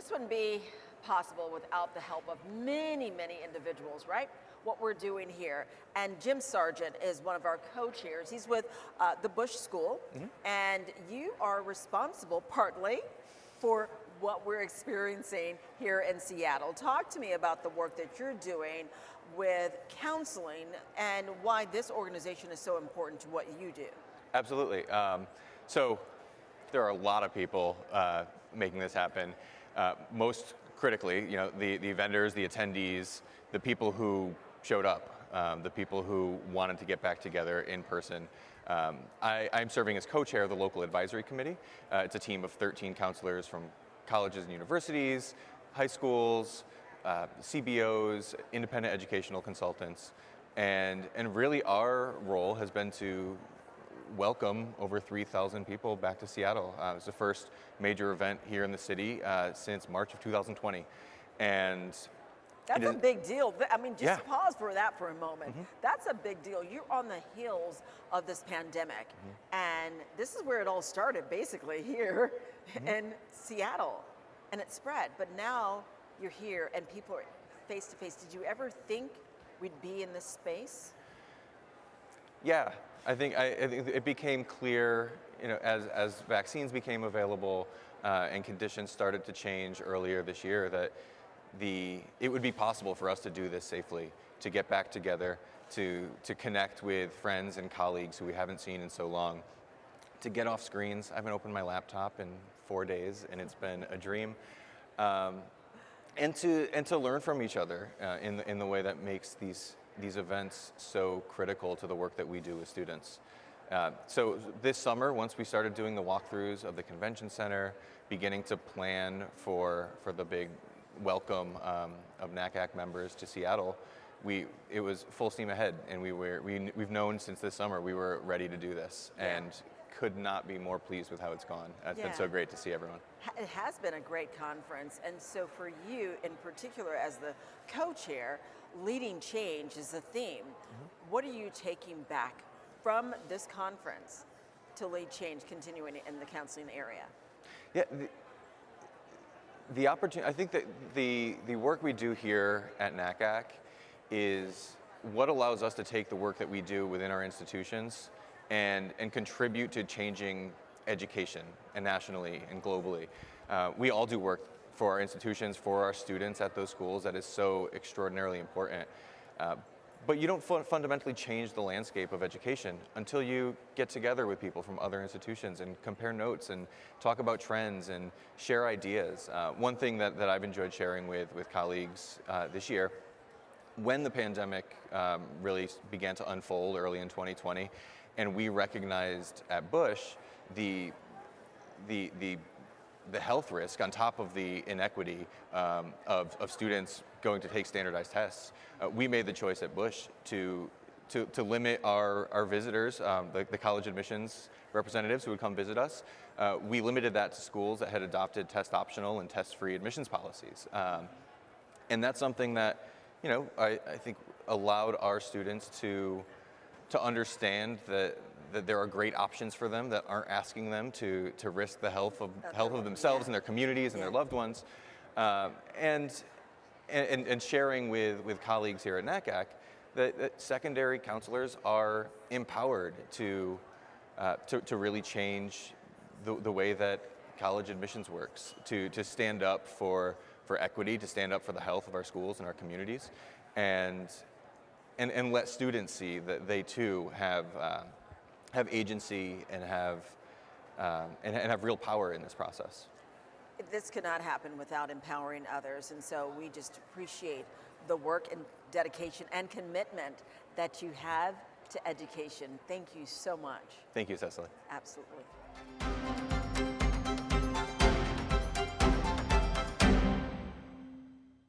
this wouldn't be possible without the help of many, many individuals, right? What we're doing here. And Jim Sargent is one of our co-chairs. He's with the Bush School, and you are responsible partly for what we're experiencing here in Seattle. Talk to me about the work that you're doing with counseling and why this organization is so important to what you do. Absolutely. So there are a lot of people making this happen. Most critically, the vendors, the attendees, the people who showed up, the people who wanted to get back together in person. I'm serving as co-chair of the local advisory committee. It's a team of 13 counselors from colleges and universities, high schools, CBOs, independent educational consultants, and really our role has been to welcome over 3,000 people back to Seattle. It was the first major event here in the city since March of 2020. And that's a big deal. I mean, just Yeah. pause for that for a moment. That's a big deal. You're on the heels of this pandemic. And this is where it all started, basically, here in Seattle. And it spread. But now you're here and people are face to face. Did you ever think we'd be in this space? Yeah, I think it became clear, as vaccines became available and conditions started to change earlier this year, that it would be possible for us to do this safely, to get back together, to connect with friends and colleagues who we haven't seen in so long, to get off screens. I haven't opened my laptop in 4 days, and it's been a dream. And to learn from each other in the way that makes these events so critical to the work that we do with students. So this summer, once we started doing the walkthroughs of the convention center, beginning to plan for the big welcome of NACAC members to Seattle, it was full steam ahead, and we've known since this summer we were ready to do this, and could not be more pleased with how it's gone. It's been so great to see everyone. It has been a great conference, and so for you in particular as the co-chair, leading change is the theme. What are you taking back from this conference to lead change continuing in the counseling area? Yeah, the opportunity, I think that the work we do here at NACAC is what allows us to take the work that we do within our institutions and contribute to changing education, and nationally and globally. We all do work for our institutions, for our students at those schools that is so extraordinarily important. But you don't fundamentally change the landscape of education until you get together with people from other institutions and compare notes and talk about trends and share ideas. One thing that I've enjoyed sharing with colleagues this year, when the pandemic really began to unfold early in 2020, and we recognized at Bush the health risk on top of the inequity of students going to take standardized tests, we made the choice at Bush to limit our visitors, the college admissions representatives who would come visit us. We limited that to schools that had adopted test optional and test free admissions policies. And that's something that I think allowed our students to understand that there are great options for them that aren't asking them to risk the health of themselves and their communities and their loved ones, and sharing with colleagues here at NACAC that secondary counselors are empowered to really change the way that college admissions works, to stand up for equity, to stand up for the health of our schools and our communities, and let students see that they too have agency and have real power in this process. This could not happen without empowering others, and so we just appreciate the work and dedication and commitment that you have to education. Thank you so much. Thank you, Cecily. Absolutely.